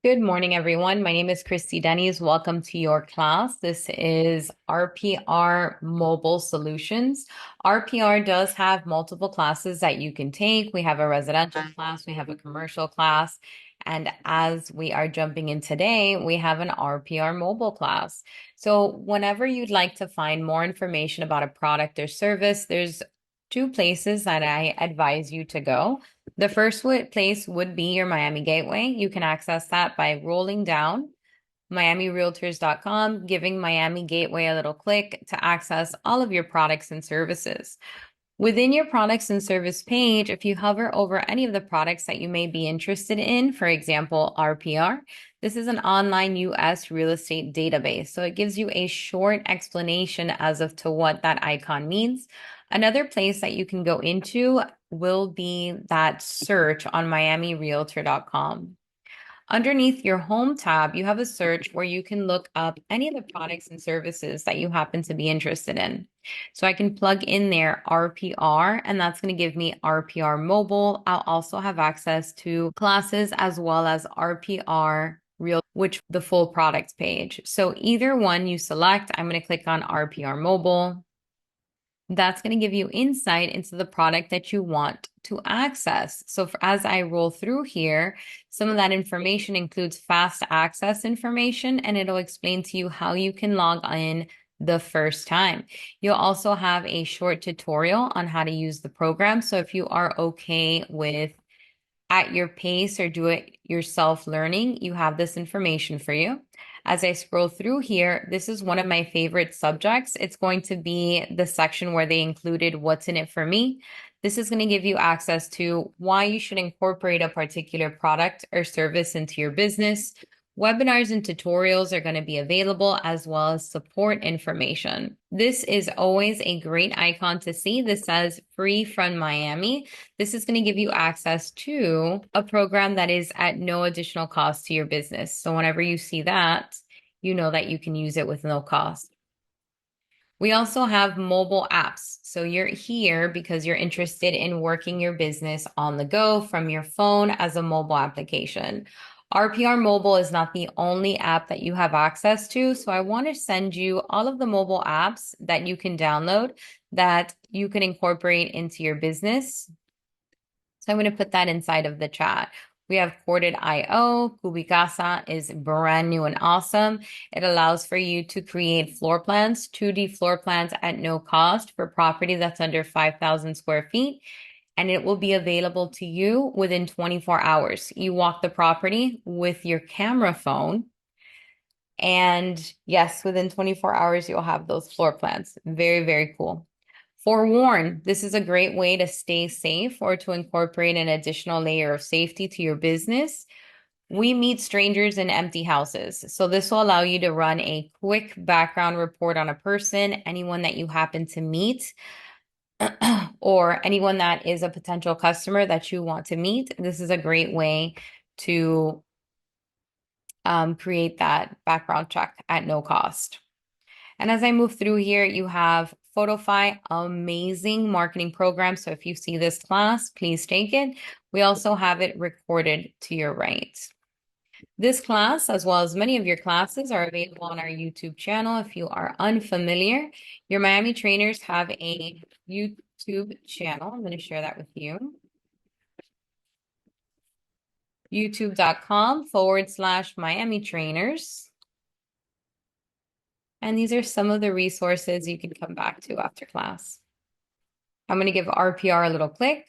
Good morning, everyone. My name is Christy Denny's. Welcome to your class. This is RPR Mobile Solutions. RPR does have multiple classes that you can take. We have a residential class, we have a commercial class, and as we are jumping in today, we have an RPR Mobile class. So whenever you'd like to find more information about a product or service, there's two places that I advise you to go. The first place would be your Miami Gateway. You can access that by rolling down miamirealtors.com, giving Miami Gateway a little click to access all of your products and services. Within your products and service page, if you hover over any of the products that you may be interested in, for example, RPR, this is an online US real estate database. So it gives you a short explanation as of to what that icon means. Another place that you can go into will be that search on miamirealtor.com. Underneath your home tab, you have a search where you can look up any of the products and services that you happen to be interested in. So I can plug in there RPR, and that's going to give me RPR Mobile. I'll also have access to classes as well as RPR Real, which the full products page. So either one you select, I'm going to click on RPR Mobile. That's going to give you insight into the product that you want to access. So as I roll through here, some of that information includes fast access information, and it'll explain to you how you can log in the first time. You'll also have a short tutorial on how to use the program. So if you are okay with at your pace or do it yourself learning, you have this information for you. As I scroll through here, this is one of my favorite subjects. It's going to be the section where they included what's in it for me. This is going to give you access to why you should incorporate a particular product or service into your business. Webinars and tutorials are going to be available as well as support information. This is always a great icon to see. This says free from Miami. This is going to give you access to a program that is at no additional cost to your business. So whenever you see that, you know that you can use it with no cost. We also have mobile apps. So you're here because you're interested in working your business on the go from your phone as a mobile application. RPR Mobile is not the only app that you have access to. So I want to send you all of the mobile apps that you can download that you can incorporate into your business. So I'm going to put that inside of the chat. We have Corded.io. Cubicasa is brand new and awesome. It allows for you to create floor plans, 2D floor plans at no cost for property that's under 5,000 square feet. And it will be available to you within 24 hours. You walk the property with your camera phone. And yes, within 24 hours, you'll have those floor plans. Very, very cool. Forewarn, this is a great way to stay safe or to incorporate an additional layer of safety to your business. We meet strangers in empty houses. So this will allow you to run a quick background report on a person, anyone that you happen to meet, or anyone that is a potential customer that you want to meet. This is a great way to create that background check at no cost. And as I move through here, you have Photofy, amazing marketing program. So if you see this class, please take it. We also have it recorded to your right. This class, as well as many of your classes, are available on our YouTube channel. If you are unfamiliar, your Miami trainers have a YouTube channel. I'm going to share that with you. youtube.com/Miami trainers. And these are some of the resources you can come back to after class. I'm going to give RPR a little click.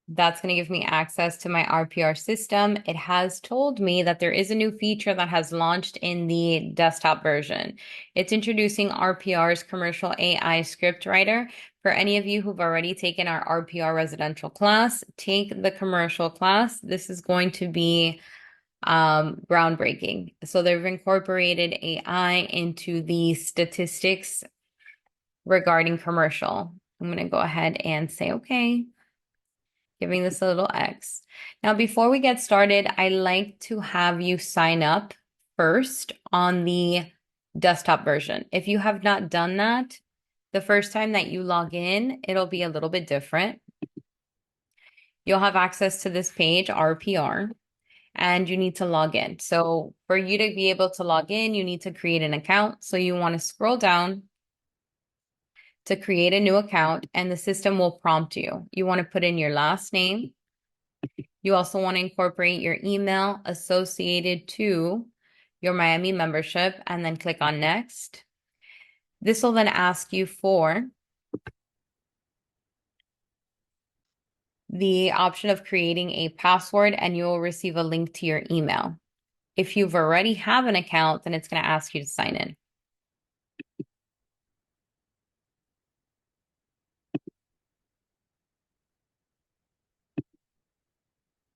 That's going to give me access to my RPR system. It has told me that there is a new feature that has launched in the desktop version. It's introducing RPR's commercial AI script writer. For any of you who've already taken our RPR residential class, take the commercial class. This is going to be groundbreaking. So they've incorporated AI into the statistics regarding commercial. I'm going to go ahead and say, okay, giving this a little X. Now, before we get started, I like to have you sign up first on the desktop version. If you have not done that, the first time that you log in, it'll be a little bit different. You'll have access to this page, RPR. and you need to log in. So for you to be able to log in, you need to create an account. So you want to scroll down to create a new account, and the system will prompt you. You want to put in your last name. You also want to incorporate your email associated to your Miami membership and then click on next. This will then ask you for the option of creating a password, and you will receive a link to your email. If you've already have an account, then it's going to ask you to sign in.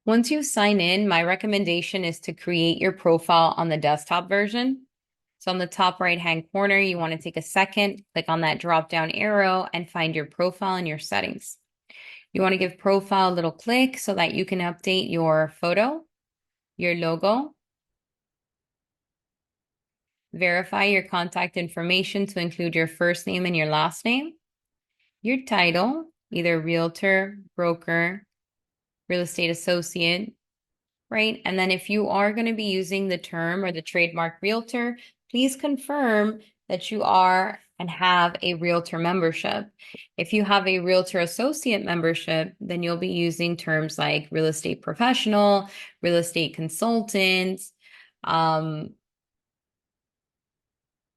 Once you sign in, my recommendation is to create your profile on the desktop version. So on the top right-hand corner, you want to take a second, click on that drop-down arrow and find your profile and your settings. You want to give profile a little click so that you can update your photo, your logo, verify your contact information to include your first name and your last name, your title, either realtor, broker, real estate associate, right? And then if you are going to be using the term or the trademark realtor, please confirm that you are and have a realtor membership. If you have a realtor associate membership, then you'll be using terms like real estate professional, real estate consultant, or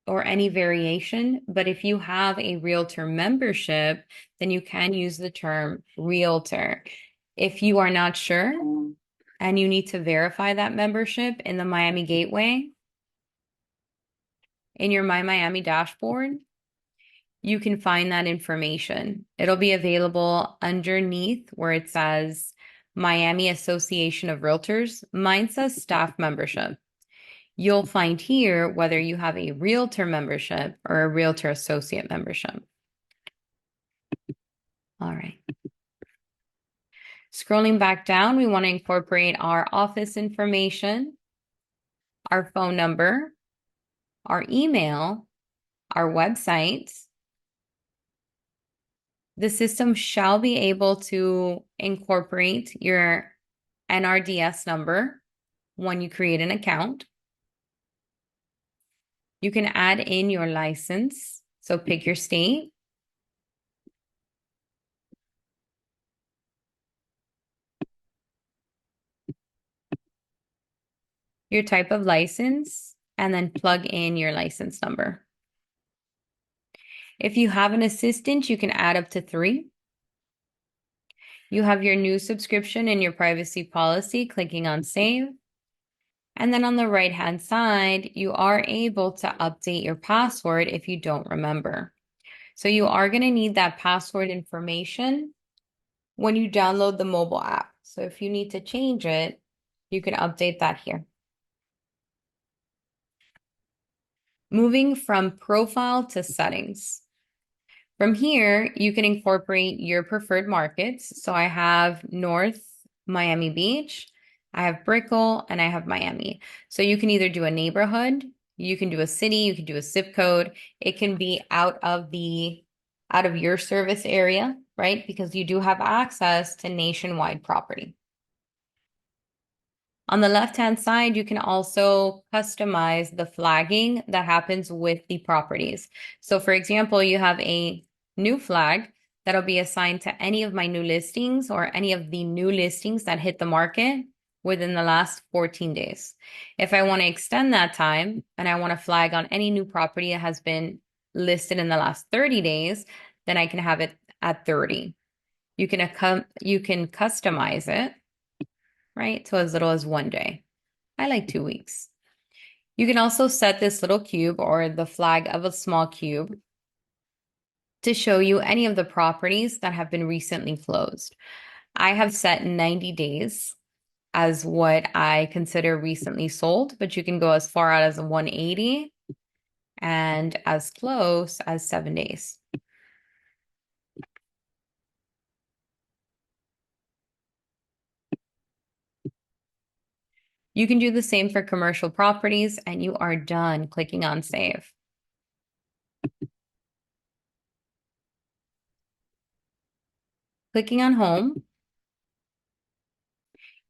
any variation. But if you have a realtor membership, then you can use the term realtor. If you are not sure and you need to verify that membership in the Miami Gateway, in your My Miami dashboard, you can find that information. It'll be available underneath where it says Miami Association of Realtors. Mine says staff membership. You'll find here whether you have a realtor membership or a realtor associate membership. All right. Scrolling back down, we want to incorporate our office information, our phone number, our email, our website. The system shall be able to incorporate your NRDS number when you create an account. You can add in your license. So pick your state. Your type of license, and then plug in your license number. If you have an assistant, you can add up to 3. You have your new subscription and your privacy policy, clicking on save. And then on the right-hand side, you are able to update your password if you don't remember. So you are going to need that password information when you download the mobile app. So if you need to change it, you can update that here. Moving from profile to settings. From here, you can incorporate your preferred markets. So I have North Miami Beach, I have Brickell, and I have Miami. So you can either do a neighborhood, you can do a city, you can do a zip code. It can be out of your service area, right? Because you do have access to nationwide property. On the left-hand side, you can also customize the flagging that happens with the properties. So for example, you have a new flag that'll be assigned to any of my new listings or any of the new listings that hit the market within the last 14 days. If I want to extend that time and I want to flag on any new property that has been listed in the last 30 days, then I can have it at 30. You can customize it, right? So as little as 1 day. I like 2 weeks. You can also set this little cube or the flag of a small cube to show you any of the properties that have been recently closed. I have set 90 days as what I consider recently sold, but you can go as far out as 180 and as close as 7 days. You can do the same for commercial properties, and you are done clicking on save. Clicking on home,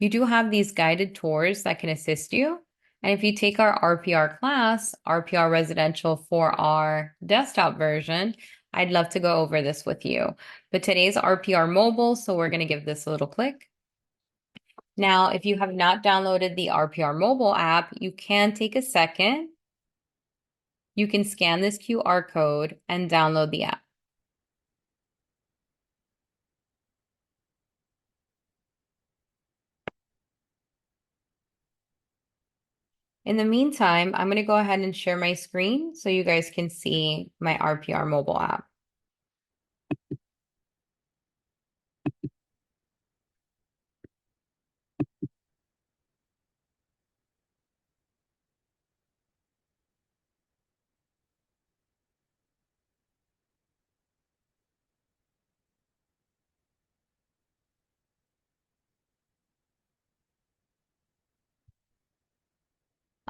You do have these guided tours that can assist you. And if you take our RPR class, RPR Residential for our desktop version, I'd love to go over this with you. But today's RPR Mobile, so we're going to give this a little click. Now, if you have not downloaded the RPR Mobile app, you can take a second. You can scan this QR code and download the app. In the meantime, I'm going to go ahead and share my screen so you guys can see my RPR Mobile app.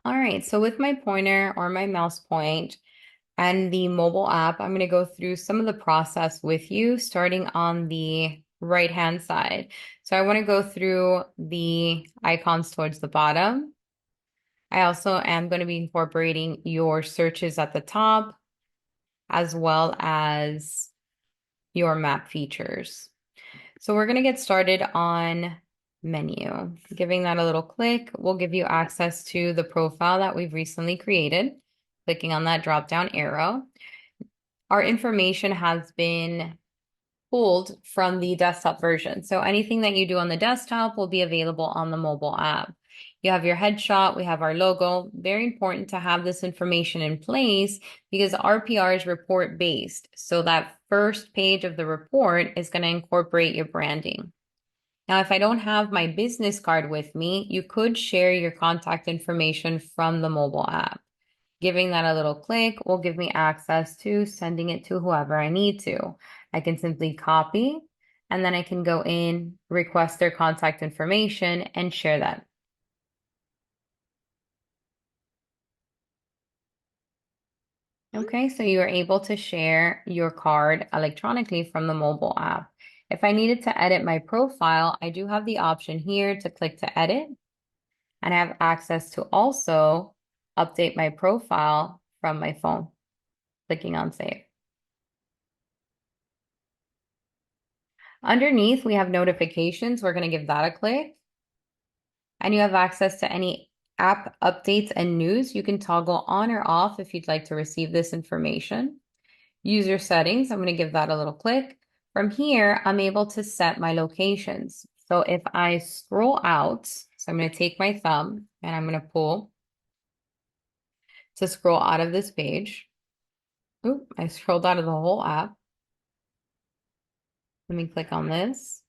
All right, so with my pointer or my mouse point and the mobile app, I'm going to go through some of the process with you, starting on the right-hand side. So I want to go through the icons towards the bottom. I also am going to be incorporating your searches at the top, as well as your map features. So we're going to get started on menu. Giving that a little click will give you access to the profile that we've recently created. Clicking on that drop-down arrow. Our information has been pulled from the desktop version. So anything that you do on the desktop will be available on the mobile app. You have your headshot, we have our logo. Very important to have this information in place because RPR is report based. So that first page of the report is going to incorporate your branding. Now, if I don't have my business card with me, you could share your contact information from the mobile app. Giving that a little click will give me access to sending it to whoever I need to. I can simply copy and then I can go in, request their contact information and share that. Okay, so you are able to share your card electronically from the mobile app. If I needed to edit my profile, I do have the option here to click to edit, and I have access to also update my profile from my phone, clicking on save. Underneath, we have notifications. We're going to give that a click. And you have access to any app updates and news. You can toggle on or off if you'd like to receive this information. User settings, I'm going to give that a little click. From here, I'm able to set my locations. So if I scroll out, so I'm going to take my thumb and I'm going to pull to scroll out of this page. Oop, I scrolled out of the whole app. Let me click on this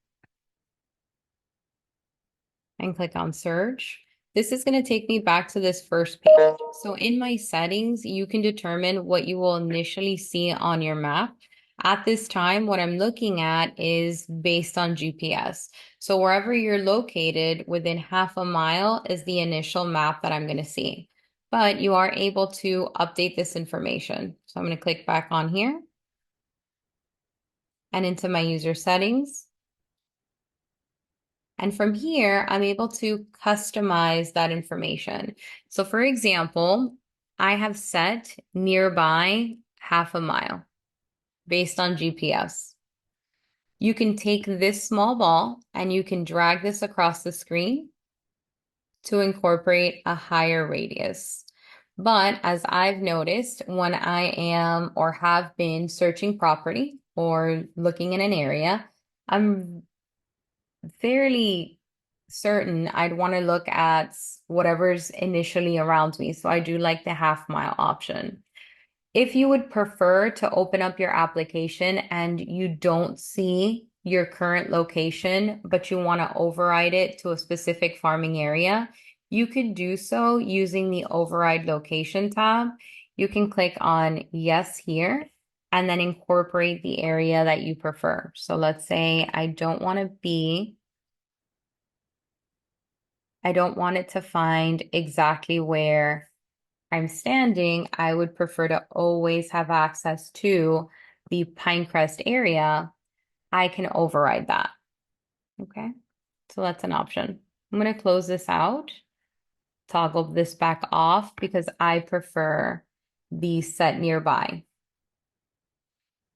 and click on search. This is going to take me back to this first page. So in my settings, you can determine what you will initially see on your map. At this time, what I'm looking at is based on GPS. So wherever you're located within half a mile is the initial map that I'm going to see. But you are able to update this information. So I'm going to click back on here and into my user settings. And from here, I'm able to customize that information. So for example, I have set nearby half a mile based on GPS. You can take this small ball and you can drag this across the screen to incorporate a higher radius. But as I've noticed, when I am or have been searching property or looking in an area, I'm fairly certain I'd want to look at whatever's initially around me. So I do like the half mile option. If you would prefer to open up your application and you don't see your current location, but you want to override it to a specific farming area, you could do so using the override location tab. You can click on yes here and then incorporate the area that you prefer. So let's say I don't want it to find exactly where I'm standing. I would prefer to always have access to the Pinecrest area. I can override that. Okay, so that's an option. I'm going to close this out, toggle this back off because I prefer the set nearby.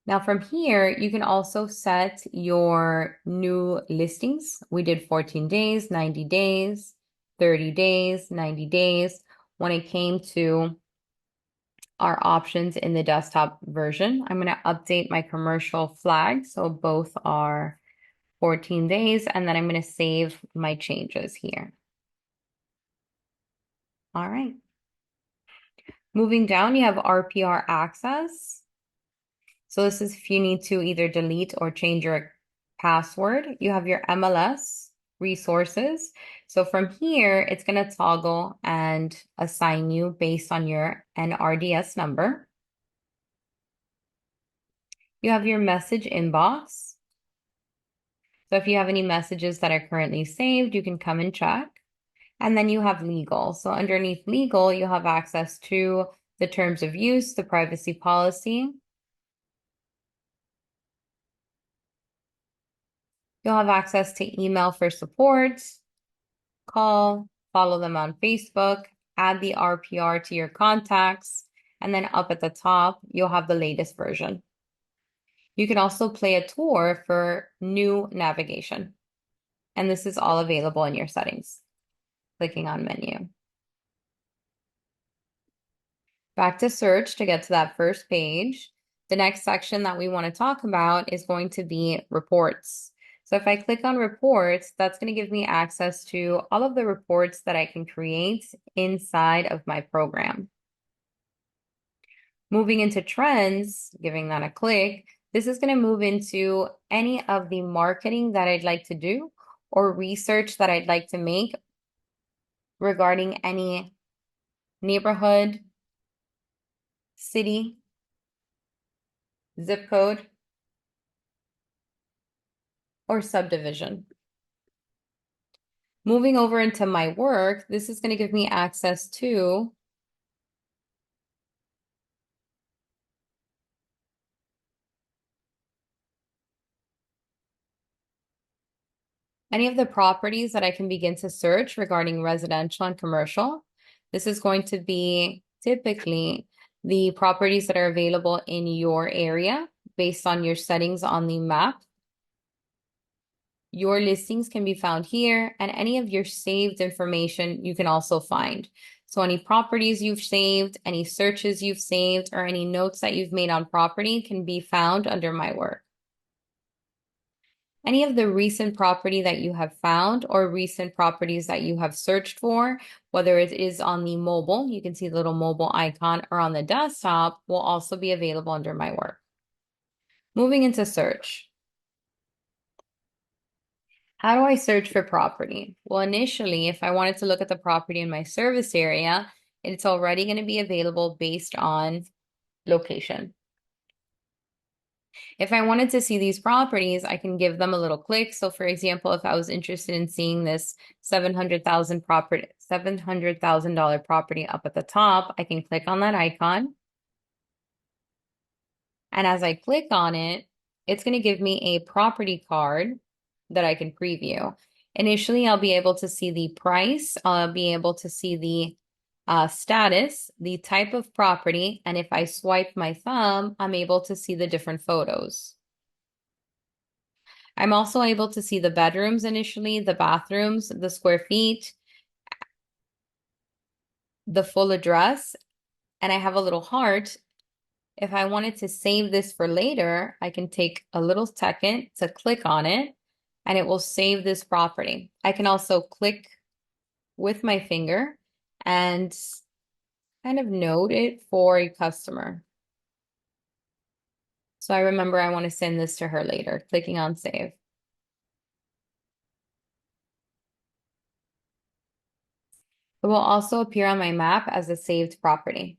Now from here, you can also set your new listings. We did 14 days, 90 days, 30 days, 90 days. When it came to our options in the desktop version, I'm going to update my commercial flag. So both are 14 days, and then I'm going to save my changes here. All right. Moving down, you have RPR access. So this is if you need to either delete or change your password. You have your MLS resources. So from here, it's going to toggle and assign you based on your NRDS number. You have your message inbox. So if you have any messages that are currently saved, you can come and check. And then you have legal. So underneath legal, you'll have access to the terms of use, the privacy policy. You'll have access to email for support, call, follow them on Facebook, add the RPR to your contacts, and then up at the top, you'll have the latest version. You can also play a tour for new navigation. And this is all available in your settings. Clicking on menu. Back to search to get to that first page. The next section that we want to talk about is going to be reports. So if I click on reports, that's going to give me access to all of the reports that I can create inside of my program. Moving into trends, giving that a click, this is going to move into any of the marketing that I'd like to do or research that I'd like to make regarding any neighborhood, city, zip code, or subdivision. Moving over into my work, this is going to give me access to any of the properties that I can begin to search regarding residential and commercial. This is going to be typically the properties that are available in your area based on your settings on the map. Your listings can be found here, and any of your saved information you can also find. So any properties you've saved, any searches you've saved, or any notes that you've made on property can be found under my work. Any of the recent property that you have found or recent properties that you have searched for, whether it is on the mobile, you can see the little mobile icon, or on the desktop, will also be available under my work. Moving into search. How do I search for property? Well, initially, if I wanted to look at the property in my service area, it's already going to be available based on location. If I wanted to see these properties, I can give them a little click. So for example, if I was interested in seeing this $700,000 property up at the top, I can click on that icon. And as I click on it, it's going to give me a property card that I can preview. Initially, I'll be able to see the price. I'll be able to see the status, the type of property, and if I swipe my thumb, I'm able to see the different photos. I'm also able to see the bedrooms initially, the bathrooms, the square feet, the full address, and I have a little heart. If I wanted to save this for later, I can take a little second to click on it, and it will save this property. I can also click with my finger and kind of note it for a customer. So I remember I want to send this to her later, clicking on save. It will also appear on my map as a saved property.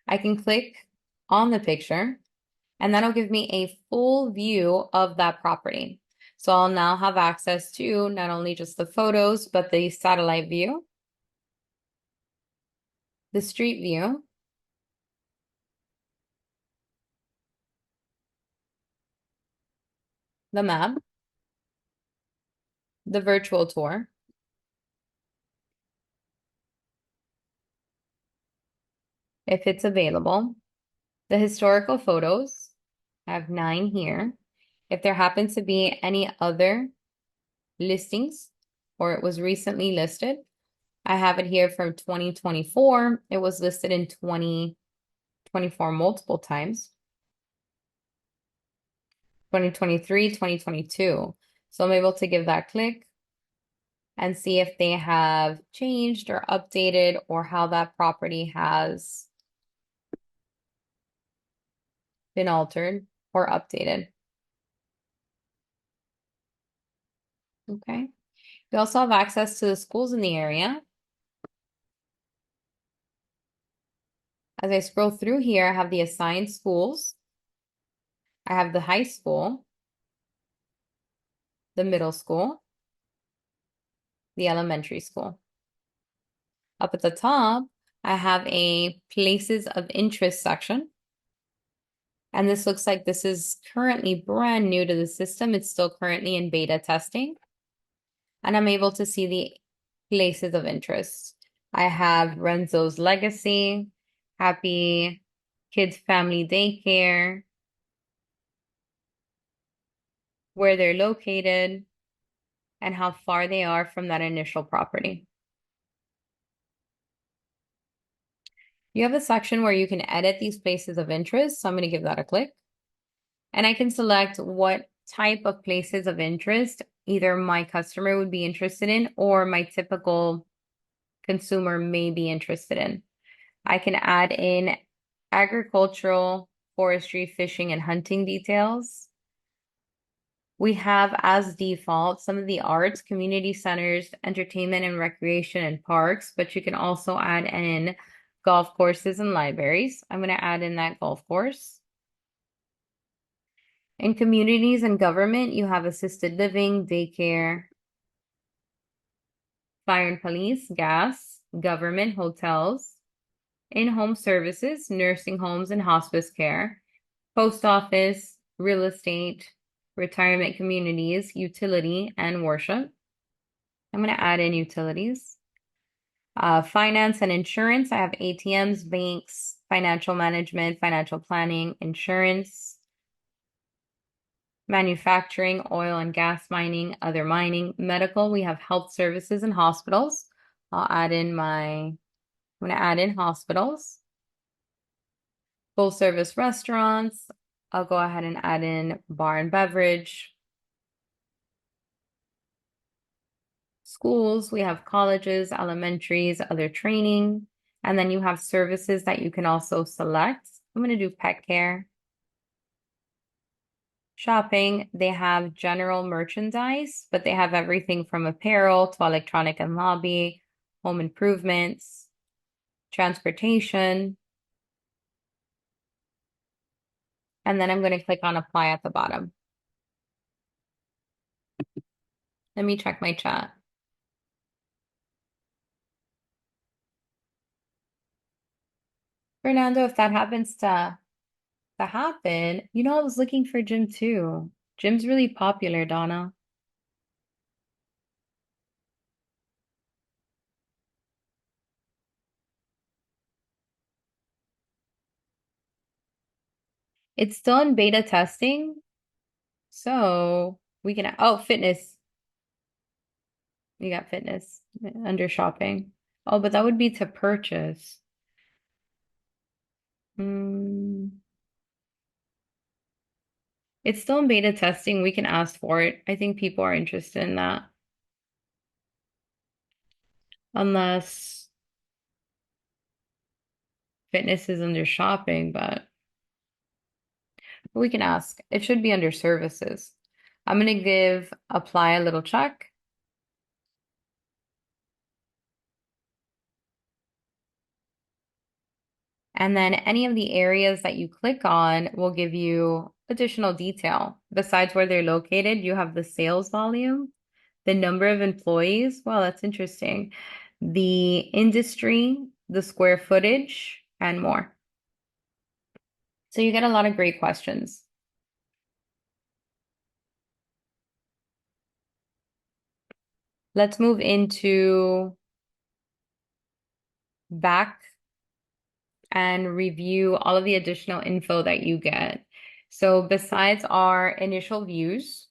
I can click on the picture, and that'll give me a full view of that property. So I'll now have access to not only just the photos, but the satellite view, the street view, the map, the virtual tour, if it's available. The historical photos, I have 9 here. If there happens to be any other listings or it was recently listed, I have it here from 2024. It was listed in 2024 multiple times. 2023, 2022. So I'm able to give that click and see if they have changed or updated or how that property has been altered or updated. Okay. We also have access to the schools in the area. As I scroll through here, I have the assigned schools. I have the high school, the middle school, the elementary school. Up at the top, I have a places of interest section. And this looks like this is currently brand new to the system. It's still currently in beta testing. And I'm able to see the places of interest. I have Renzo's Legacy, Happy Kids Family Daycare, where they're located, and how far they are from that initial property. You have a section where you can edit these places of interest. So I'm going to give that a click. And I can select what type of places of interest either my customer would be interested in or my typical consumer may be interested in. I can add in agricultural, forestry, fishing, and hunting details. We have as default some of the arts, community centers, entertainment and recreation and parks, but you can also add in golf courses and libraries. I'm going to add in that golf course. In communities and government, you have assisted living, daycare, fire and police, gas, government, hotels, in-home services, nursing homes and hospice care, post office, real estate, retirement communities, utility, and worship. I'm going to add in utilities. Finance and insurance, I have ATMs, banks, financial management, financial planning, insurance, manufacturing, oil and gas mining, other mining, medical. We have health services and hospitals. I'm going to add in hospitals, full service restaurants. I'll go ahead and add in bar and beverage. Schools, we have colleges, elementaries, other training, and then you have services that you can also select. I'm going to do pet care. Shopping, they have general merchandise, but they have everything from apparel to electronic and lobby, home improvements, transportation. And then I'm going to click on apply at the bottom. Let me check my chat. Fernando, if that happens to happen, I was looking for gym too. Gym's really popular, Donna. It's still in beta testing, so we can, oh, fitness. You got fitness under shopping. Oh, but that would be to purchase. It's still in beta testing. We can ask for it. I think people are interested in that. Unless fitness is under shopping, but we can ask. It should be under services. I'm going to give apply a little check. And then any of the areas that you click on will give you additional detail. Besides where they're located, you have the sales volume, the number of employees. Wow, that's interesting. The industry, the square footage, and more. So you get a lot of great questions. Let's move into back and review all of the additional info that you get. So besides our initial views,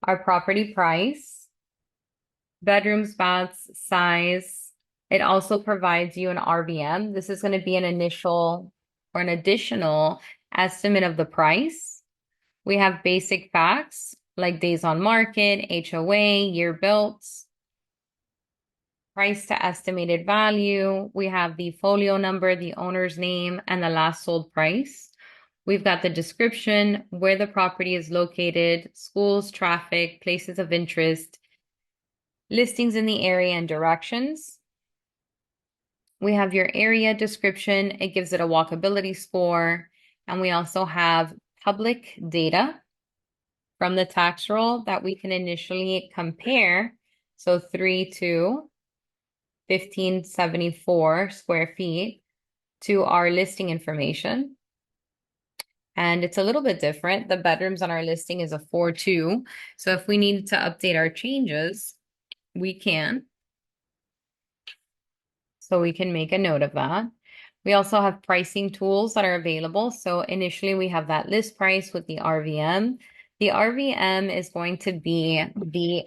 our property price, bedrooms, baths, size, it also provides you an RVM. This is going to be an initial or an additional estimate of the price. We have basic facts like days on market, HOA, year built, price to estimated value. We have the folio number, the owner's name, and the last sold price. We've got the description, where the property is located, schools, traffic, places of interest, listings in the area, and directions. We have your area description. It gives it a walkability score. And we also have public data from the tax roll that we can initially compare. So 3 to 1574 square feet to our listing information. And it's a little bit different. The bedrooms on our listing is a 4-2. So if we need to update our changes, we can. So we can make a note of that. We also have pricing tools that are available. So initially we have that list price with the RVM. The RVM is going to be the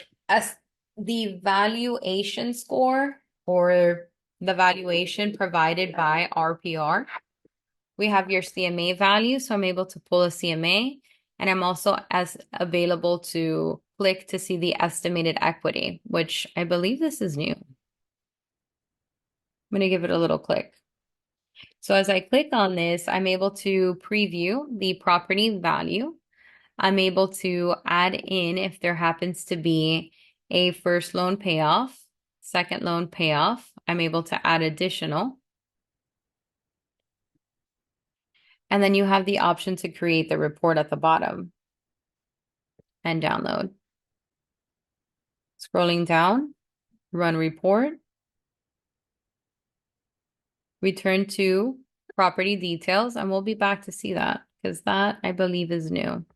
valuation score or the valuation provided by RPR. We have your CMA value, so I'm able to pull a CMA, and I'm also available to click to see the estimated equity, which I believe this is new. I'm going to give it a little click. So as I click on this, I'm able to preview the property value. I'm able to add in if there happens to be a first loan payoff, second loan payoff. I'm able to add additional. And then you have the option to create the report at the bottom and download. Scrolling down, run report, return to property details, and we'll be back to see that because that I believe is new.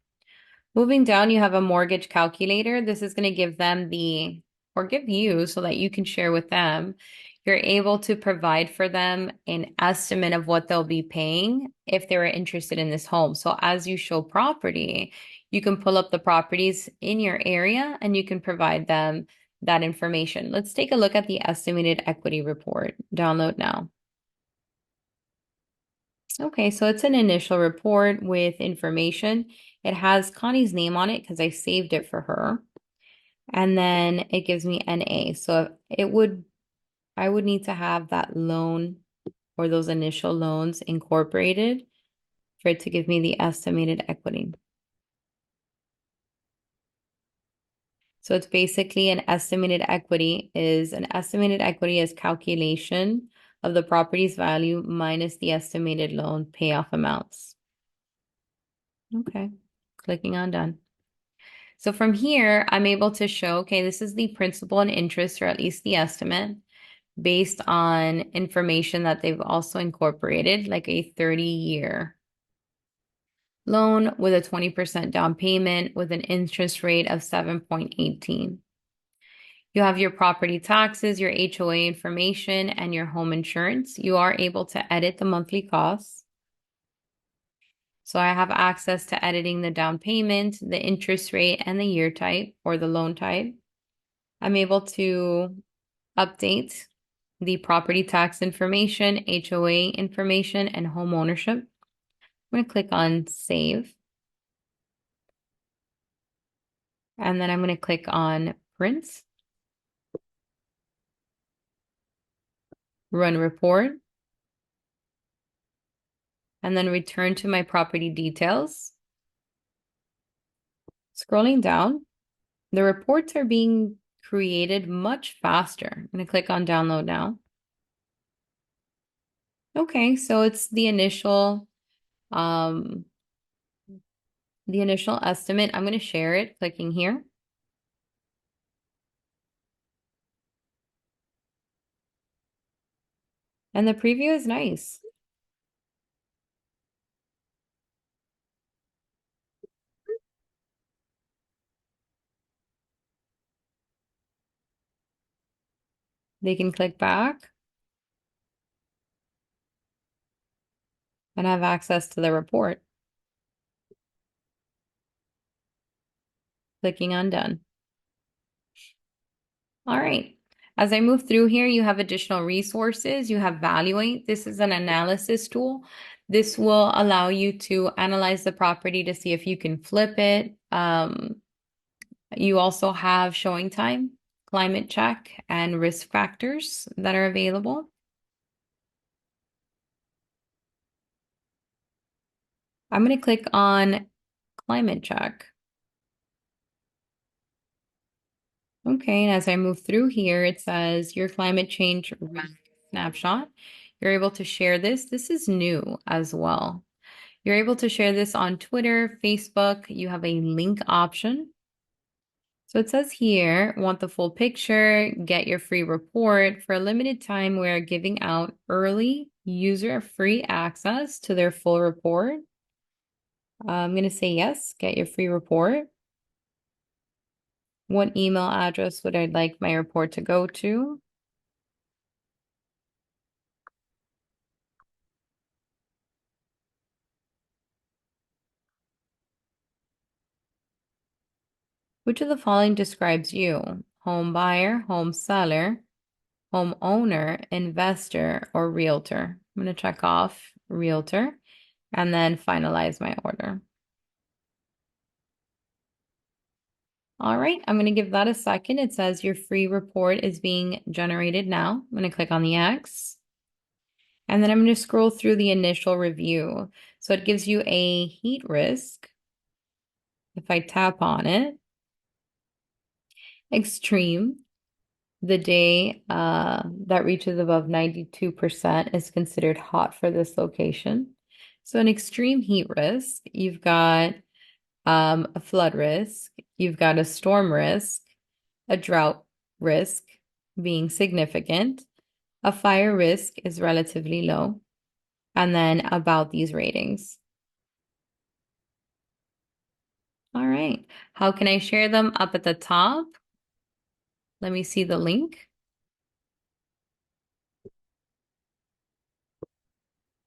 Moving down, you have a mortgage calculator. This is going to give them or give you so that you can share with them. You're able to provide for them an estimate of what they'll be paying if they were interested in this home. So as you show property, you can pull up the properties in your area and you can provide them that information. Let's take a look at the estimated equity report. Download now. Okay, so it's an initial report with information. It has Connie's name on it because I saved it for her. And then it gives me NA. So I would need to have that loan or those initial loans incorporated for it to give me the estimated equity. So it's basically an estimated equity is calculation of the property's value minus the estimated loan payoff amounts. Okay, clicking on done. So from here, I'm able to show, okay, this is the principal and interest, or at least the estimate, based on information that they've also incorporated, like a 30-year loan with a 20% down payment with an interest rate of 7.18. You have your property taxes, your HOA information, and your home insurance. You are able to edit the monthly costs. So I have access to editing the down payment, the interest rate, and the year type or the loan type. I'm able to update the property tax information, HOA information, and home ownership. I'm going to click on save. And then I'm going to click on print, run report, and then return to my property details. Scrolling down, the reports are being created much faster. I'm going to click on download now. Okay, so it's the initial estimate. I'm going to share it, clicking here. And the preview is nice. They can click back. and have access to the report. Clicking on done. All right. As I move through here, you have additional resources. You have Valuate. This is an analysis tool. This will allow you to analyze the property to see if you can flip it. You also have showing time, climate check, and risk factors that are available. I'm going to click on climate check. Okay, and as I move through here, it says your climate change risk snapshot. You're able to share this. This is new as well. You're able to share this on Twitter, Facebook. You have a link option. So it says here, want the full picture, get your free report. For a limited time, we're giving out early user free access to their full report. I'm going to say yes, get your free report. What email address would I like my report to go to? Which of the following describes you? Home buyer, home seller, homeowner, investor, or realtor? I'm going to check off realtor and then finalize my order. All right, I'm going to give that a second. It says your free report is being generated now. I'm going to click on the X. And then I'm going to scroll through the initial review. So it gives you a heat risk. If I tap on it, extreme, the day that reaches above 92% is considered hot for this location. So an extreme heat risk, you've got a flood risk, you've got a storm risk, a drought risk being significant, a fire risk is relatively low, and then about these ratings. All right. How can I share them? Up at the top. Let me see the link.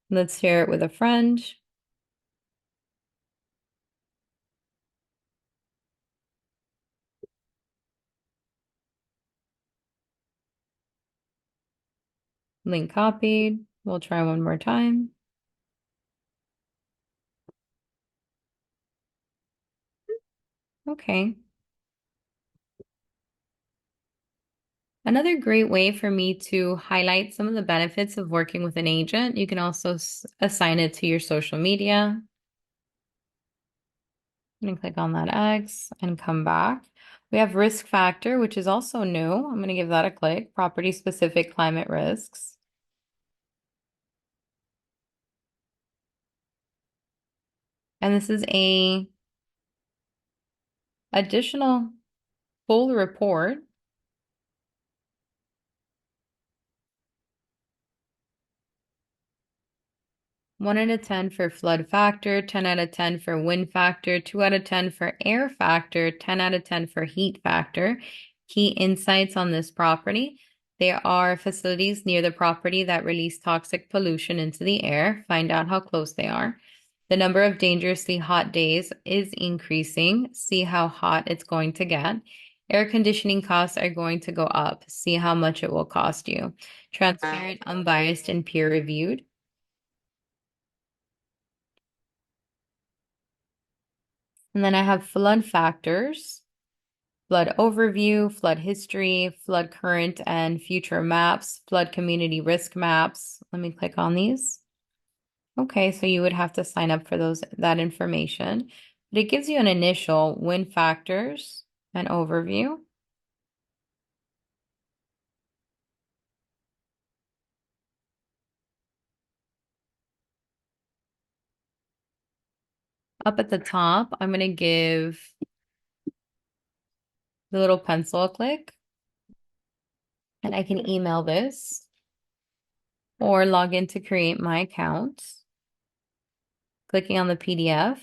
Let's share it with a friend. Link copied. We'll try one more time. Okay. Another great way for me to highlight some of the benefits of working with an agent, you can also assign it to your social media. I'm going to click on that X and come back. We have risk factor, which is also new. I'm going to give that a click. Property specific climate risks. And this is a additional full report. 1 out of 10 for flood factor, 10 out of 10 for wind factor, 2 out of 10 for air factor, 10 out of 10 for heat factor. Key insights on this property. There are facilities near the property that release toxic pollution into the air. Find out how close they are. The number of dangerously hot days is increasing. See how hot it's going to get. Air conditioning costs are going to go up. See how much it will cost you. Transparent, unbiased, and peer reviewed. And then I have flood factors, flood overview, flood history, flood current and future maps, flood community risk maps. Let me click on these. Okay, so you would have to sign up for that information. But it gives you an initial wind factors and overview. Up at the top, I'm going to give the little pencil a click. And I can email this or log in to create my account. Clicking on the PDF.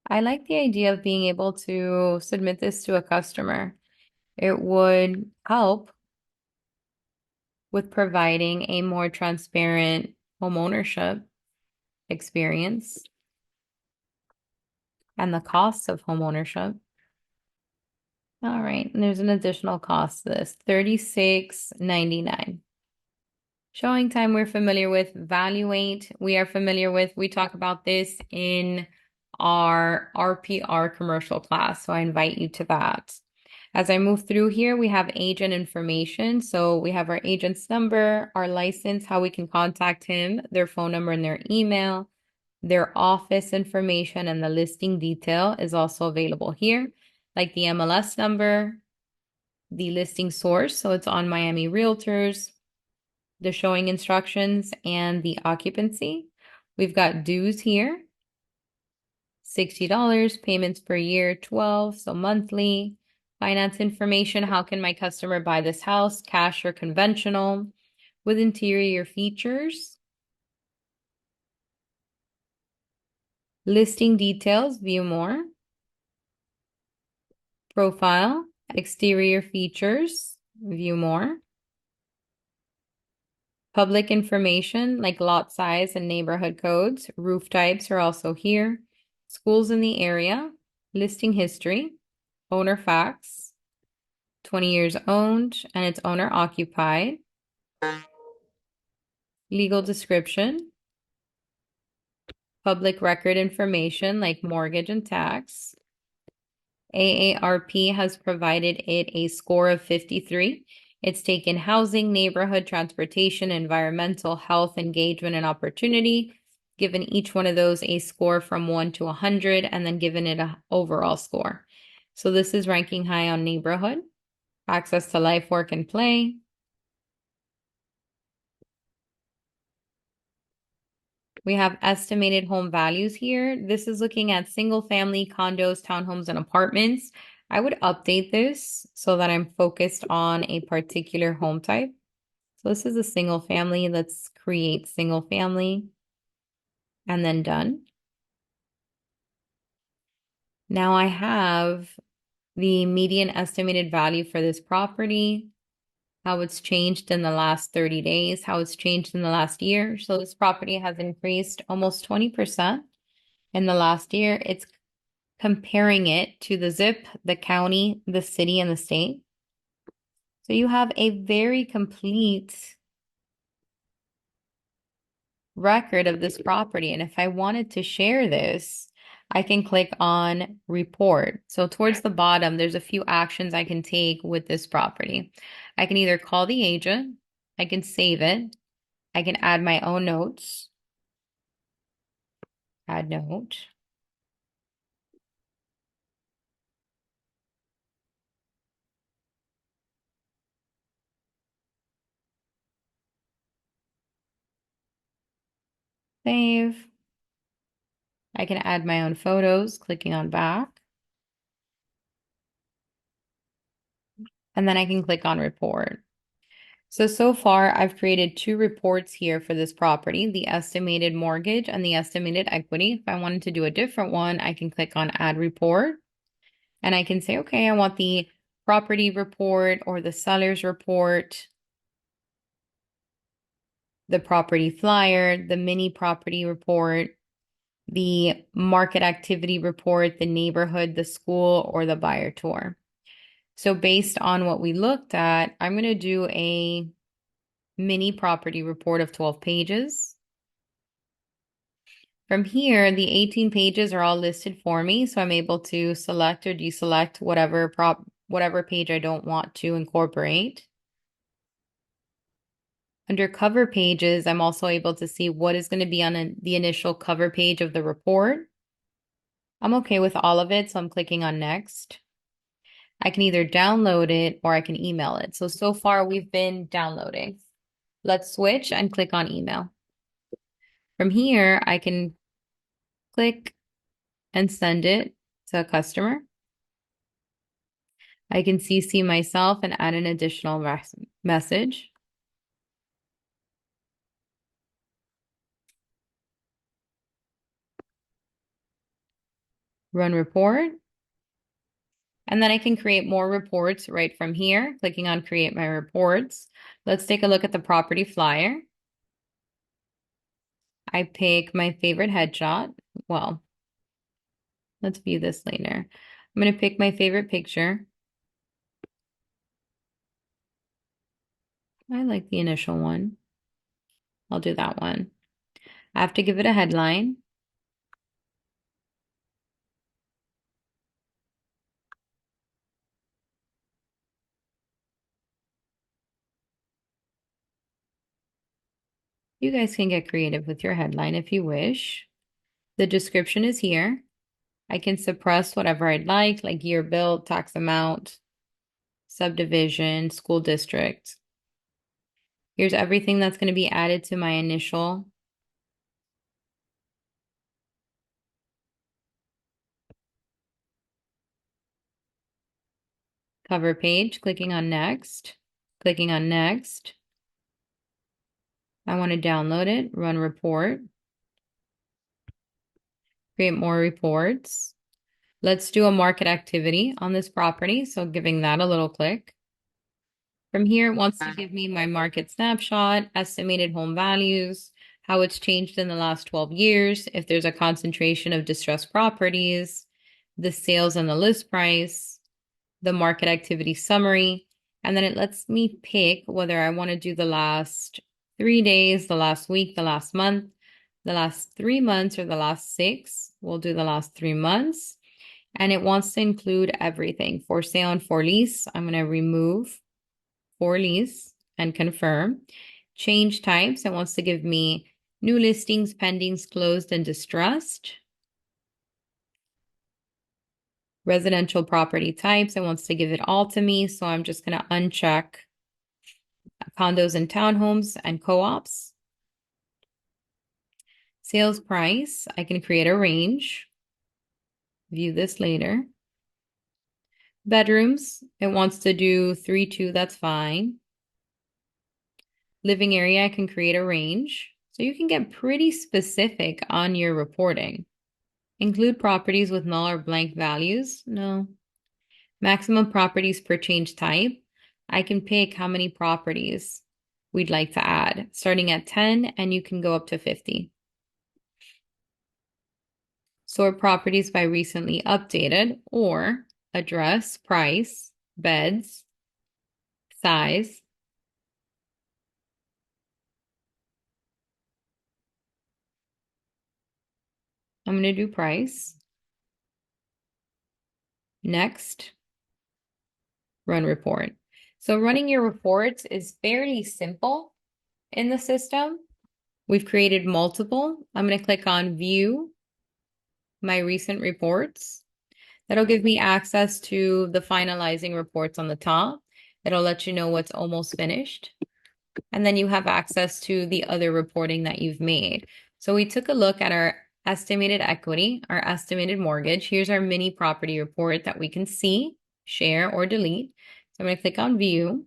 I like the idea of being able to submit this to a customer. It would help with providing a more transparent homeownership experience and the costs of homeownership. All right, and there's an additional cost to this, $36.99. Showing time we're familiar with, Valuate we are familiar with. We talk about this in our RPR commercial class, so I invite you to that. As I move through here, we have agent information. So we have our agent's number, our license, how we can contact him, their phone number and their email, their office information, and the listing detail is also available here, like the MLS number, the listing source, so it's on Miami Realtors, the showing instructions, and the occupancy. We've got dues here, $60, payments per year, 12, so monthly. Finance information, how can my customer buy this house, cash or conventional? With interior features. Listing details, view more. Profile, exterior features, view more. Public information like lot size and neighborhood codes, roof types are also here. Schools in the area, listing history, owner facts, 20 years owned, and it's owner occupied. Legal description, public record information like mortgage and tax. AARP has provided it a score of 53. It's taken housing, neighborhood, transportation, environmental, health, engagement, and opportunity, given each one of those a score from 1 to 100, and then given it an overall score. So this is ranking high on neighborhood, access to life, work, and play. We have estimated home values here. This is looking at single family condos, townhomes, and apartments. I would update this so that I'm focused on a particular home type. So this is a single family. Let's create single family and then done. Now I have the median estimated value for this property, how it's changed in the last 30 days, how it's changed in the last year. So this property has increased almost 20% in the last year. It's comparing it to the zip, the county, the city, and the state. So you have a very complete record of this property. And if I wanted to share this, I can click on report. So towards the bottom, there's a few actions I can take with this property. I can either call the agent, I can save it, I can add my own notes, add note. Save. I can add my own photos, clicking on back. And then I can click on report. So far I've created two reports here for this property, the estimated mortgage and the estimated equity. If I wanted to do a different one, I can click on add report and I can say, okay, I want the property report or the seller's report, the property flyer, the mini property report, the market activity report, the neighborhood, the school, or the buyer tour. So based on what we looked at, I'm going to do a mini property report of 12 pages. From here, the 18 pages are all listed for me, so I'm able to select or deselect whatever page I don't want to incorporate. Under cover pages, I'm also able to see what is going to be on the initial cover page of the report. I'm okay with all of it, so I'm clicking on next. I can either download it or I can email it. So far we've been downloading. Let's switch and click on email. From here, I can click and send it to a customer. I can CC myself and add an additional message. Run report. And then I can create more reports right from here, clicking on create my reports. Let's take a look at the property flyer. I pick my favorite headshot. Well, let's view this later. I'm going to pick my favorite picture. I like the initial one. I'll do that one. I have to give it a headline. You guys can get creative with your headline if you wish. The description is here. I can suppress whatever I'd like year built, tax amount, subdivision, school district. Here's everything that's going to be added to my initial cover page, clicking on next, clicking on next. I want to download it, run report, create more reports. Let's do a market activity on this property. So giving that a little click. From here, it wants to give me my market snapshot, estimated home values, how it's changed in the last 12 years, if there's a concentration of distressed properties, the sales and the list price, the market activity summary, and then it lets me pick whether I want to do the last 3 days, the last week, the last month, the last 3 months, or the last 6. We'll do the last 3 months. And it wants to include everything. For sale and for lease, I'm going to remove for lease and confirm. Change types, it wants to give me new listings, pendings, closed, and distressed. Residential property types, it wants to give it all to me, so I'm just going to uncheck condos and townhomes and co-ops. Sales price, I can create a range. View this later. Bedrooms, it wants to do 3, 2, that's fine. Living area, I can create a range. So you can get pretty specific on your reporting. Include properties with null or blank values? No. Maximum properties per change type. I can pick how many properties we'd like to add, starting at 10, and you can go up to 50. Sort properties by recently updated or address, price, beds, size. I'm going to do price. Next, run report. So running your reports is fairly simple in the system. We've created multiple. I'm going to click on view my recent reports. That'll give me access to the finalizing reports on the top. It'll let you know what's almost finished. And then you have access to the other reporting that you've made. So we took a look at our estimated equity, our estimated mortgage. Here's our mini property report that we can see, share, or delete. So I'm going to click on view.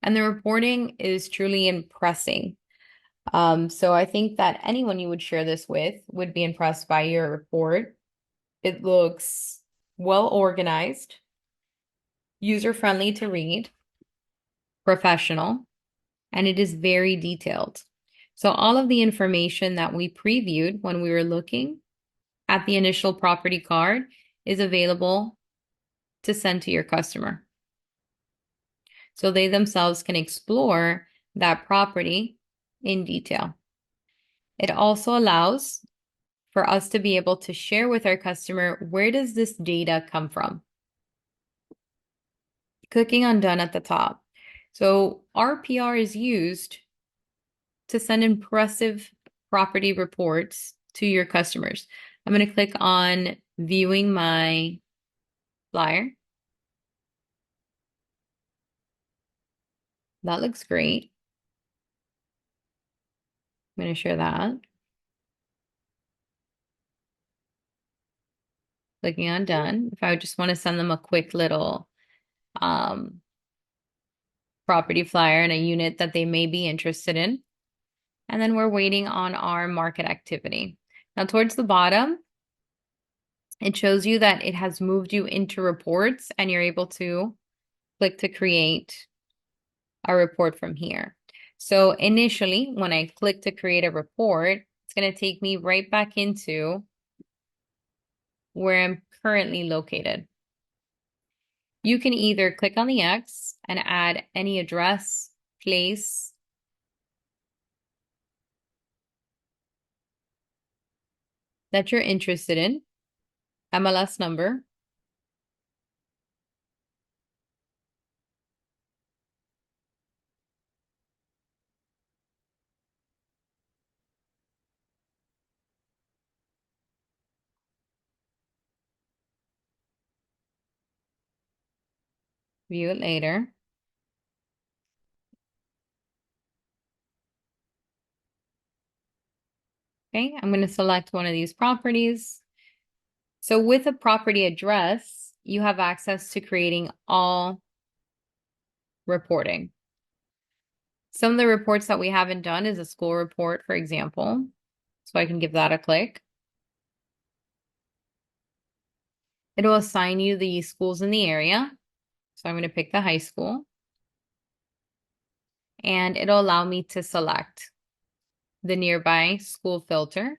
And the reporting is truly impressive. So I think that anyone you would share this with would be impressed by your report. It looks well organized, user-friendly to read, professional, and it is very detailed. So all of the information that we previewed when we were looking at the initial property card is available to send to your customer. So they themselves can explore that property in detail. It also allows for us to be able to share with our customer, where does this data come from? Clicking on done at the top. So RPR is used to send impressive property reports to your customers. I'm going to click on viewing my flyer. That looks great. I'm going to share that. Clicking on done. If I just want to send them a quick little property flyer and a unit that they may be interested in. And then we're waiting on our market activity. Now towards the bottom, it shows you that it has moved you into reports, and you're able to click to create a report from here. So initially, when I click to create a report, it's going to take me right back into where I'm currently located. You can either click on the X and add any address, place, that you're interested in, MLS number, view it later. Okay, I'm going to select one of these properties. So with a property address, you have access to creating all reporting. Some of the reports that we haven't done is a school report, for example. So I can give that a click. It'll assign you the schools in the area. So I'm going to pick the high school. And it'll allow me to select the nearby school filter.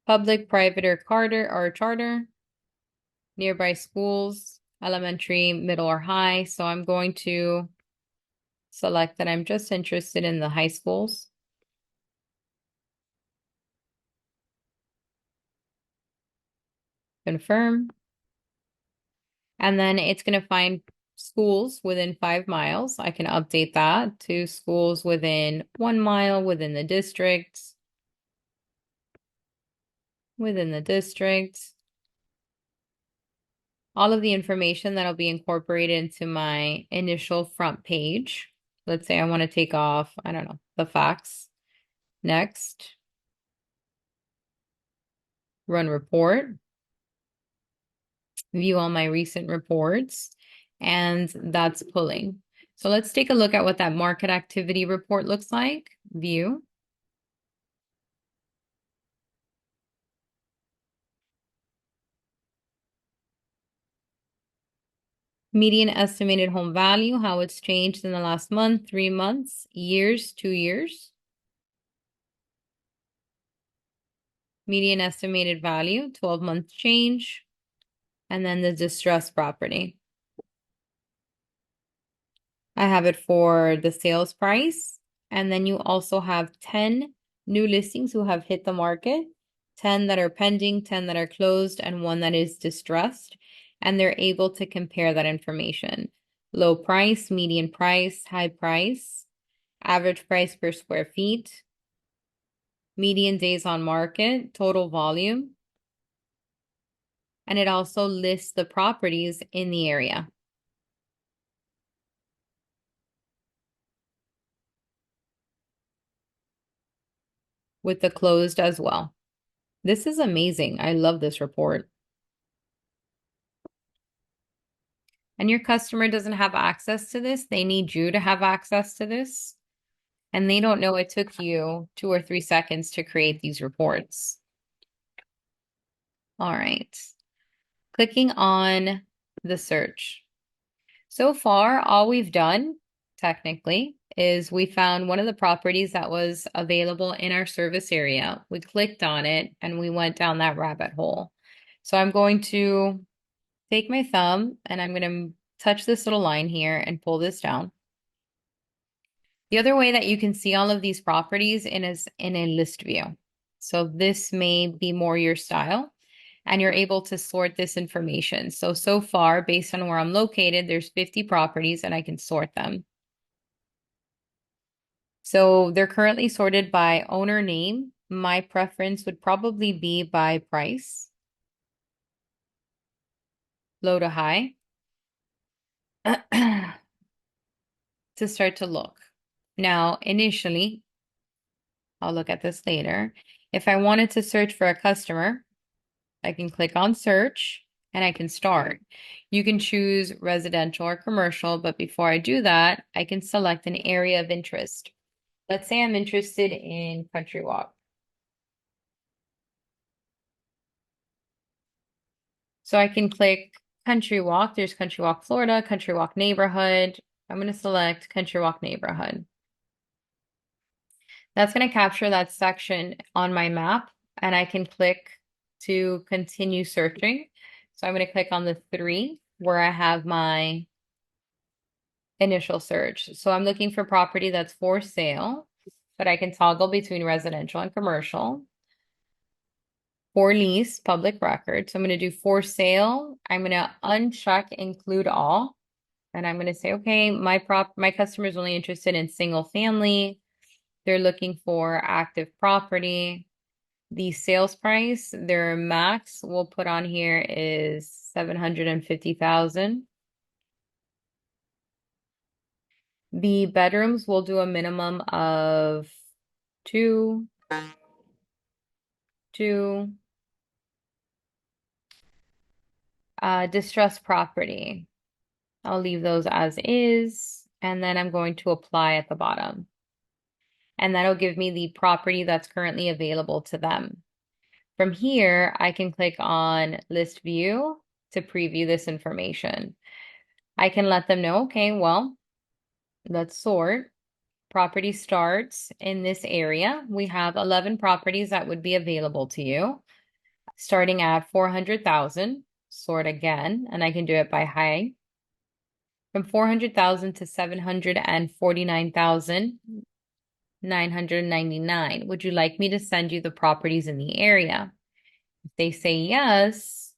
Public, private, or charter. Nearby schools, elementary, middle, or high. So I'm going to select that I'm just interested in the high schools. Confirm. And then it's going to find schools within 5 miles. I can update that to schools within 1 mile within the district. Within the district. All of the information that'll be incorporated into my initial front page. Let's say I want to take off, I don't know, the facts. Next. Run report. View all my recent reports, and that's pulling. So let's take a look at what that market activity report looks like. View. Median estimated home value, how it's changed in the last month, 3 months, years, 2 years. Median estimated value, 12-month change, and then the distressed property. I have it for the sales price, and then you also have 10 new listings who have hit the market, 10 that are pending, 10 that are closed, and 1 that is distressed, and they're able to compare that information. Low price, median price, high price, average price per square feet, median days on market, total volume, and it also lists the properties in the area. With the closed as well. This is amazing. I love this report. And your customer doesn't have access to this. They need you to have access to this. And they don't know it took you 2 or 3 seconds to create these reports. All right. Clicking on the search. So far, all we've done, technically, is we found one of the properties that was available in our service area. We clicked on it and we went down that rabbit hole. So I'm going to take my thumb and I'm going to touch this little line here and pull this down. The other way that you can see all of these properties is in a list view. So this may be more your style, and you're able to sort this information. So far, based on where I'm located, there's 50 properties and I can sort them. So they're currently sorted by owner name. My preference would probably be by price. Low to high. To start to look. Now, initially, I'll look at this later. If I wanted to search for a customer, I can click on search and I can start. You can choose residential or commercial, but before I do that, I can select an area of interest. Let's say I'm interested in Country Walk. So I can click Country Walk. There's Country Walk, Florida, Country Walk Neighborhood. I'm going to select Country Walk Neighborhood. That's going to capture that section on my map, and I can click to continue searching. So I'm going to click on the 3 where I have my initial search. So I'm looking for property that's for sale, but I can toggle between residential and commercial. For lease, public record. So I'm going to do for sale. I'm going to uncheck include all. And I'm going to say, okay, my customer is only interested in single family. They're looking for active property. The sales price, their max we'll put on here is 750,000. The bedrooms will do a minimum of two. Distressed property. I'll leave those as is, and then I'm going to apply at the bottom. And that'll give me the property that's currently available to them. From here, I can click on List View to preview this information. I can let them know, okay, well, let's sort. Property starts in this area. We have 11 properties that would be available to you, starting at 400,000. Sort again, and I can do it by height. From 400,000 to 749,999. Would you like me to send you the properties in the area? If they say yes,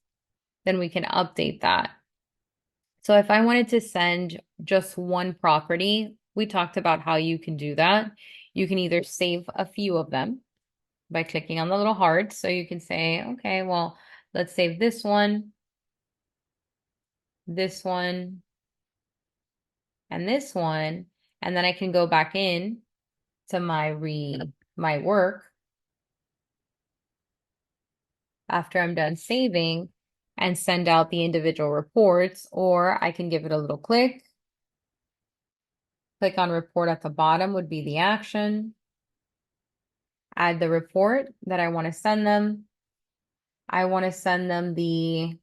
then we can update that. So if I wanted to send just one property, we talked about how you can do that. You can either save a few of them by clicking on the little heart. So you can say, okay, well, let's save this one, and this one. And then I can go back in to my work after I'm done saving and send out the individual reports, or I can give it a little click. Click on report at the bottom would be the action. Add the report that I want to send them. I want to send them the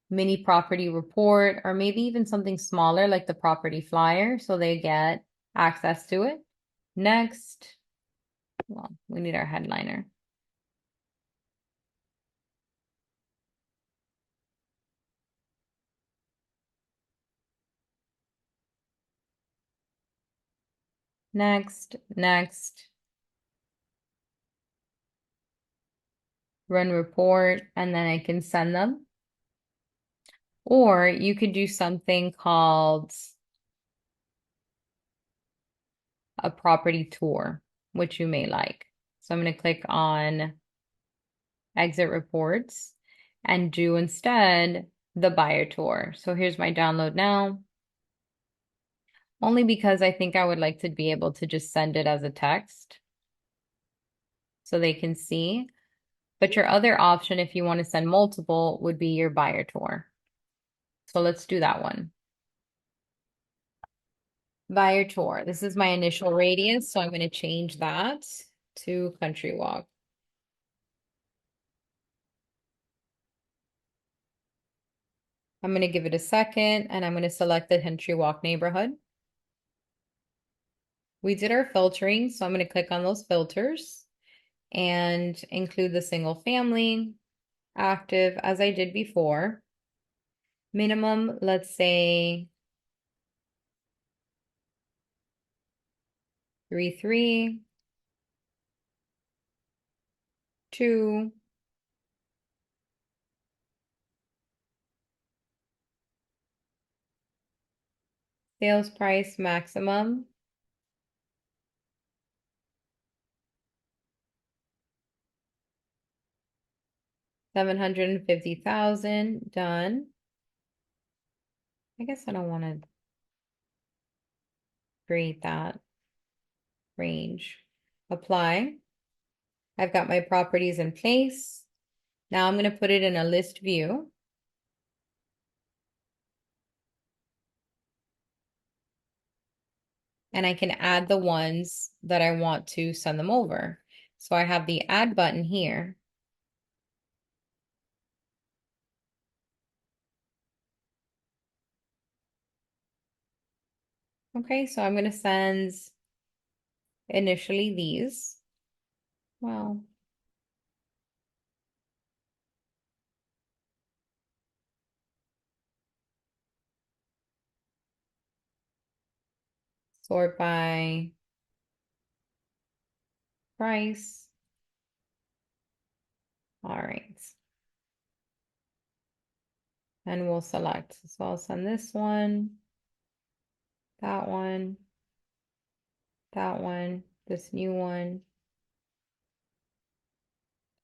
mini property report, or maybe even something smaller like the property flyer so they get access to it. Next, well, we need our headliner. Next. Run report, and then I can send them. Or you could do something called a property tour, which you may like. So I'm going to click on exit reports and do instead the buyer tour. So here's my download now. Only because I think I would like to be able to just send it as a text so they can see. But your other option, if you want to send multiple, would be your buyer tour. So let's do that one. Buyer tour. This is my initial radius, so I'm going to change that to Country Walk. I'm going to give it a second, and I'm going to select the Country Walk neighborhood. We did our filtering, so I'm going to click on those filters and include the single family, active, as I did before. Minimum, let's say 3.3, 2. Sales price maximum. $750,000, done. I guess I don't want to create that range. Apply. I've got my properties in place. Now I'm going to put it in a list view. And I can add the ones that I want to send them over. So I have the add button here. Okay, so I'm going to send initially these. Wow. Sort by price. All right. And we'll select. So I'll send this one, that one, that one, this new one,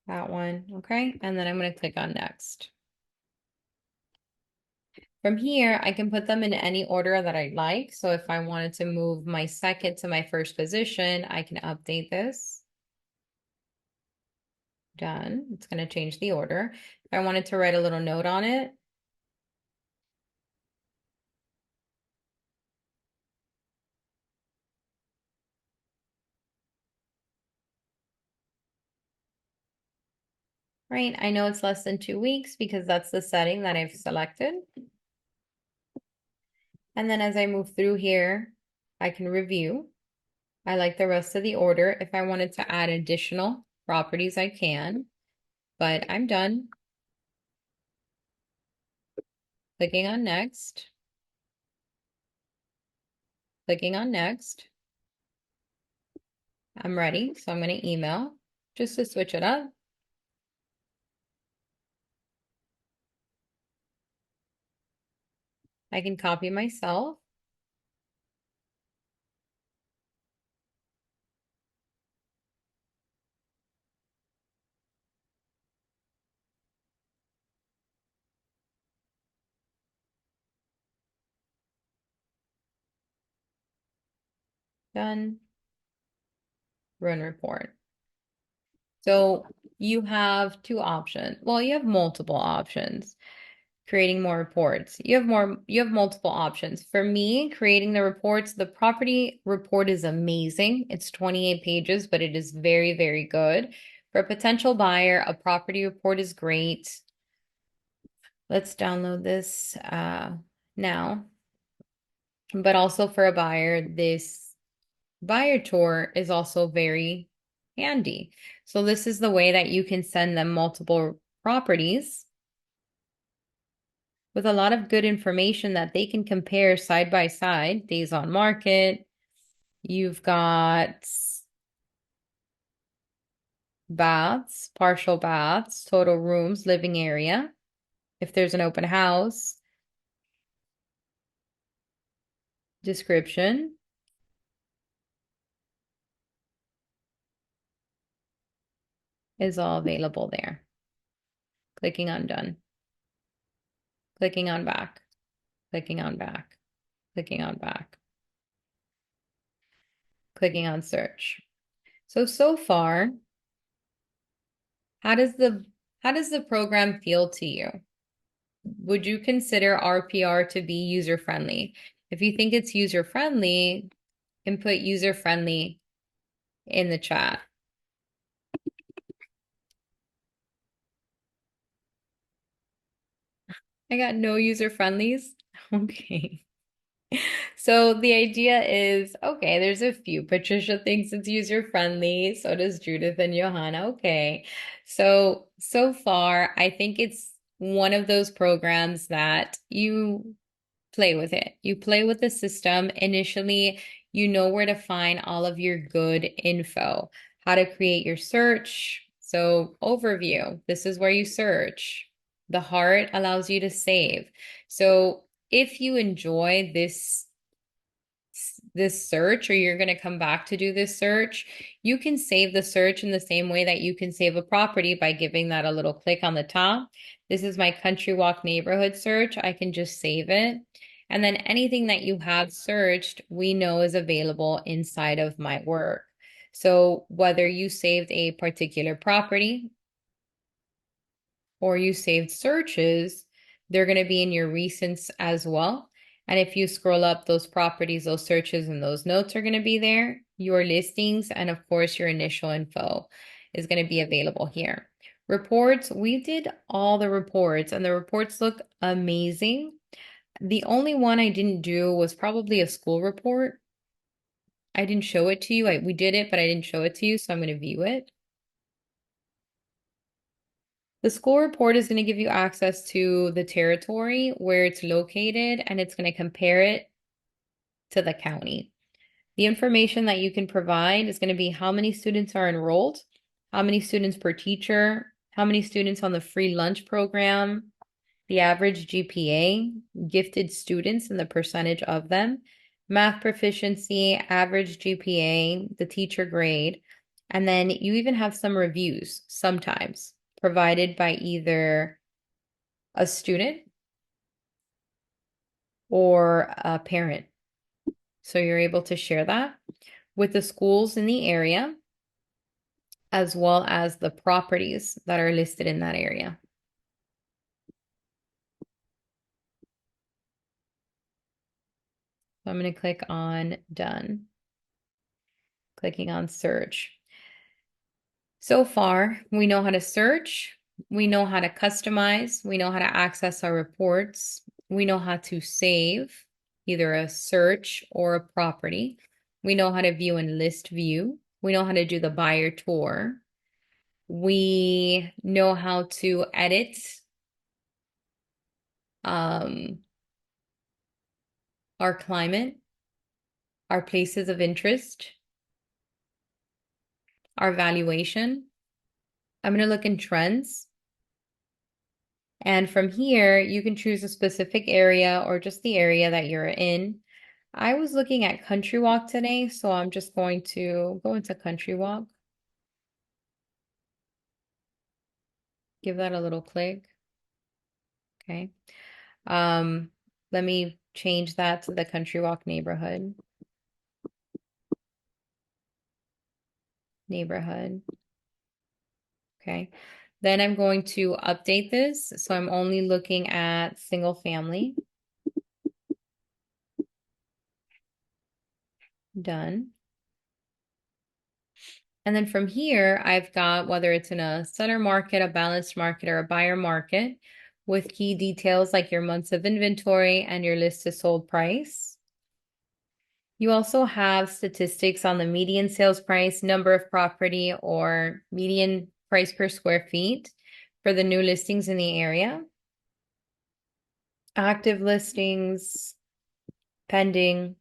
that one. Okay. And then I'm going to click on next. From here, I can put them in any order that I like. So if I wanted to move my second to my first position, I can update this. Done. It's going to change the order. If I wanted to write a little note on it, right? I know it's less than 2 weeks because that's the setting that I've selected. And then as I move through here, I can review. I like the rest of the order. If I wanted to add additional properties, I can, but I'm done. Clicking on next. Clicking on next. I'm ready, so I'm going to email just to switch it up. I can copy myself. Done. Run report. So you have two options. Well, you have multiple options. Creating more reports. You have multiple options. For me, creating the reports, the property report is amazing. It's 28 pages, but it is very, very good. For a potential buyer, a property report is great. Let's download this now. But also for a buyer, this buyer tour is also very handy. So this is the way that you can send them multiple properties with a lot of good information that they can compare side by side, days on market. You've got baths, partial baths, total rooms, living area. If there's an open house, description is all available there. Clicking on done. Clicking on back. Clicking on back. Clicking on back. Clicking on search. So far, how does the program feel to you? Would you consider RPR to be user-friendly? If you think it's user-friendly, you can put user-friendly in the chat. I got no user-friendlies. Okay. So the idea is, okay, there's a few. Patricia thinks it's user-friendly. So does Judith and Johanna. Okay. So far, I think it's one of those programs that you play with it. You play with the system. Initially, you know where to find all of your good info, how to create your search. So overview, this is where you search. The heart allows you to save. So if you enjoy this search, or you're going to come back to do this search, you can save the search in the same way that you can save a property by giving that a little click on the top. This is my Country Walk neighborhood search. I can just save it. And then anything that you have searched, we know is available inside of my work. So whether you saved a particular property or you saved searches, they're going to be in your recents as well. And if you scroll up, those properties, those searches, and those notes are going to be there. Your listings and, of course, your initial info is going to be available here. Reports, we did all the reports, and the reports look amazing. The only one I didn't do was probably a school report. I didn't show it to you. We did it, but I didn't show it to you, so I'm going to view it. The school report is going to give you access to the territory where it's located, and it's going to compare it to the county. The information that you can provide is going to be how many students are enrolled, how many students per teacher, how many students on the free lunch program, the average GPA, gifted students and the percentage of them, math proficiency, average GPA, the teacher grade, and then you even have some reviews sometimes provided by either a student or a parent. So you're able to share that with the schools in the area, as well as the properties that are listed in that area. So I'm going to click on done, clicking on search. So far, we know how to search, we know how to customize, we know how to access our reports, we know how to save either a search or a property. We know how to view and list view. We know how to do the buyer tour. We know how to edit our climate, our places of interest, our valuation. I'm going to look in trends. And from here, you can choose a specific area or just the area that you're in. I was looking at Country Walk today, so I'm just going to go into Country Walk. Give that a little click. Okay. Let me change that to the Country Walk neighborhood. Okay. Then I'm going to update this. So I'm only looking at single family. Done. And then from here, I've got whether it's in a seller market, a balanced market, or a buyer market with key details like your months of inventory and your list to sold price. You also have statistics on the median sales price, number of property, or median price per square feet for the new listings in the area. Active listings, pending,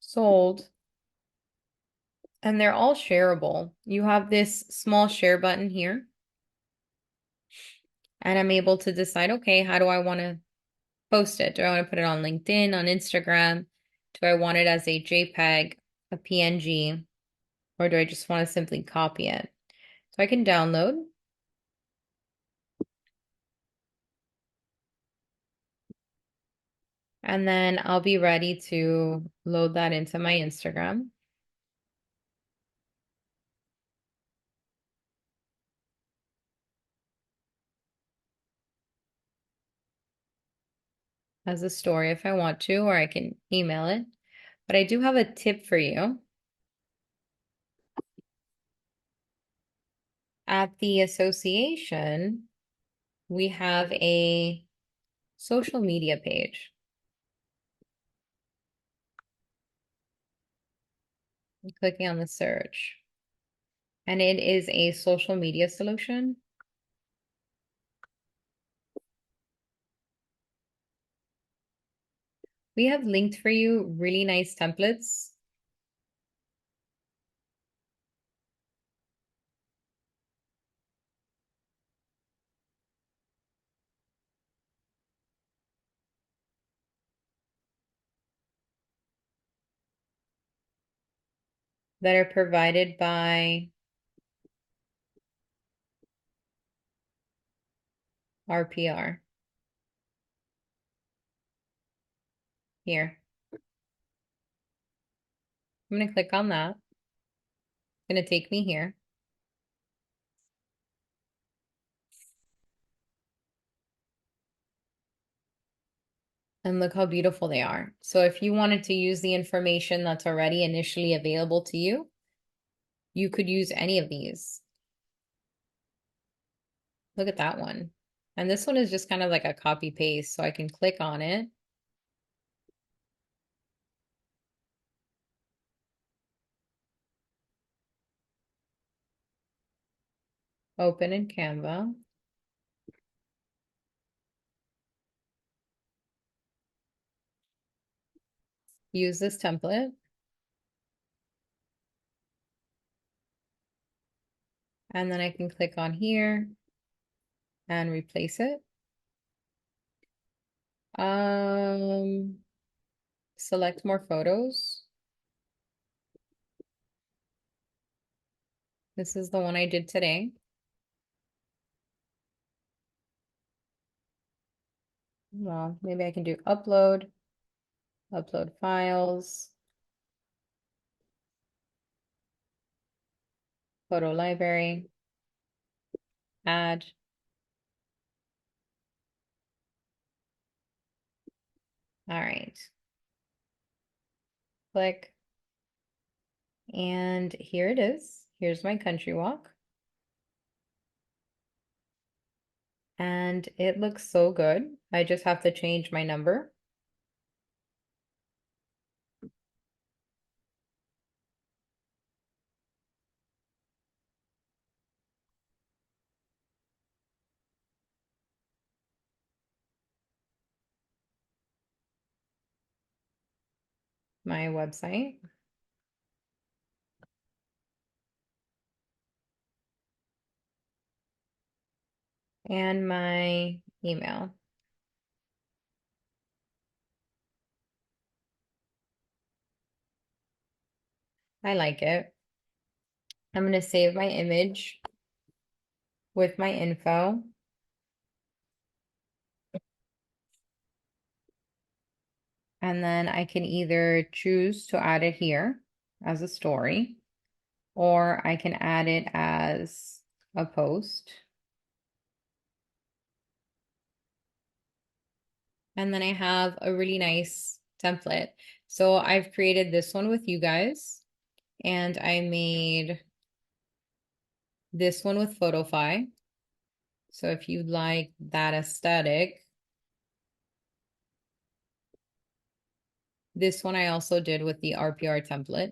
sold, and they're all shareable. You have this small share button here, and I'm able to decide, okay, how do I want to post it? Do I want to put it on LinkedIn, on Instagram? Do I want it as a JPEG, a PNG, or do I just want to simply copy it? So I can download. And then I'll be ready to load that into my Instagram. As a story if I want to, or I can email it. But I do have a tip for you. At the association, we have a social media page. I'm clicking on the search. And it is a social media solution. We have linked for you really nice templates. That are provided by RPR. Here. I'm going to click on that. It's going to take me here. And look how beautiful they are. So if you wanted to use the information that's already initially available to you, you could use any of these. Look at that one. And this one is just kind of like a copy paste, so I can click on it. Open in Canva. Use this template. And then I can click on here and replace it. Select more photos. This is the one I did today. Well, maybe I can do upload files, photo library, add. All right. Click. And here it is. Here's my country walk. And it looks so good. I just have to change my number. My website. And my email. I like it. I'm going to save my image with my info. And then I can either choose to add it here as a story, or I can add it as a post. And then I have a really nice template. So I've created this one with you guys, and I made this one with Photofy. So if you like that aesthetic, this one I also did with the RPR template.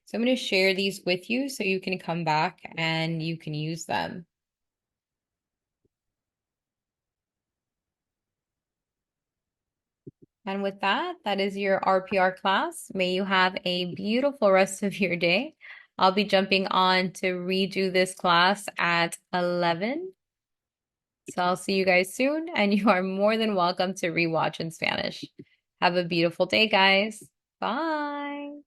So I'm going to share these with you so you can come back and you can use them. And with that, that is your RPR class. May you have a beautiful rest of your day. I'll be jumping on to redo this class at 11. So I'll see you guys soon, and you are more than welcome to rewatch in Spanish. Have a beautiful day, guys. Bye.